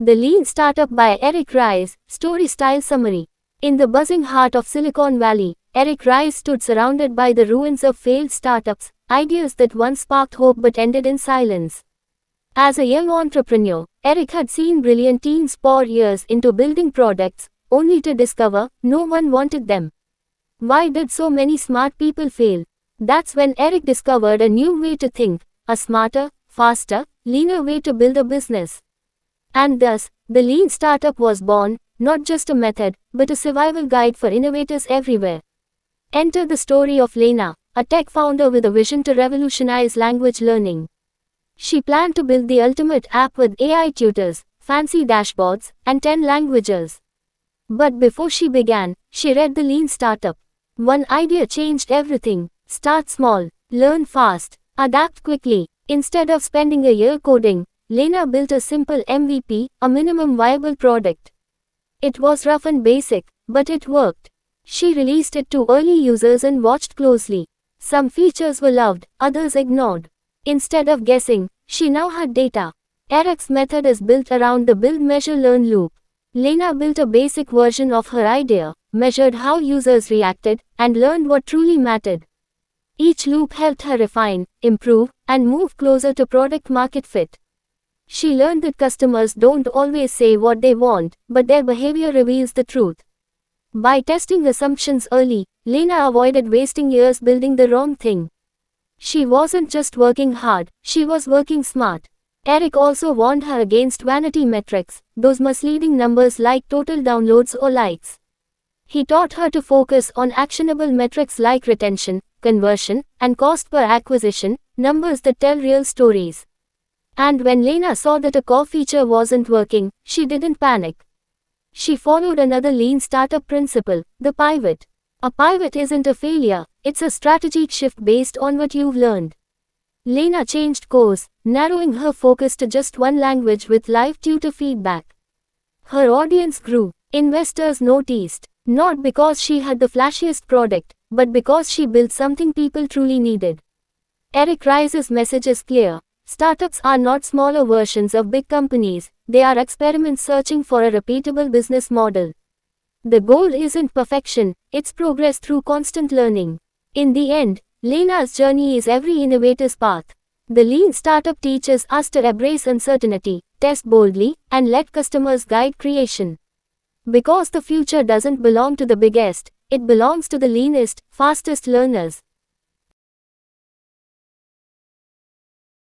The Lean Startup by Eric Ries, Story Style Summary. In the buzzing heart of Silicon Valley, Eric Ries stood surrounded by the ruins of failed startups, ideas that once sparked hope but ended in silence. As a young entrepreneur, Eric had seen brilliant teams pour years into building products, only to discover no one wanted them. Why did so many smart people fail? That's when Eric discovered a new way to think, a smarter, faster, leaner way to build a business. And thus, the Lean Startup was born, not just a method, but a survival guide for innovators everywhere. Enter the story of Lena, a tech founder with a vision to revolutionize language learning. She planned to build the ultimate app with AI tutors, fancy dashboards, and 10 languages. But before she began, she read the Lean Startup. One idea changed everything. Start small, learn fast, adapt quickly. Instead of spending a year coding, Lena built a simple MVP, a minimum viable product. It was rough and basic, but it worked. She released it to early users and watched closely. Some features were loved, others ignored. Instead of guessing, she now had data. Eric's method is built around the build measure learn loop. Lena built a basic version of her idea, measured how users reacted, and learned what truly mattered. Each loop helped her refine, improve, and move closer to product market fit. She learned that customers don't always say what they want, but their behavior reveals the truth. By testing assumptions early, Lena avoided wasting years building the wrong thing. She wasn't just working hard, she was working smart. Eric also warned her against vanity metrics, those misleading numbers like total downloads or likes. He taught her to focus on actionable metrics like retention, conversion, and cost per acquisition, numbers that tell real stories. And when Lena saw that a core feature wasn't working, she didn't panic. She followed another Lean Startup principle, the pivot. A pivot isn't a failure, it's a strategic shift based on what you've learned. Lena changed course, narrowing her focus to just one language with live tutor feedback. Her audience grew. Investors noticed, not because she had the flashiest product, but because she built something people truly needed. Eric Ries's message is clear. Startups are not smaller versions of big companies, they are experiments searching for a repeatable business model. The goal isn't perfection, it's progress through constant learning. In the end, Lena's journey is every innovator's path. The Lean Startup teaches us to embrace uncertainty, test boldly, and let customers guide creation. Because the future doesn't belong to the biggest, it belongs to the leanest, fastest learners.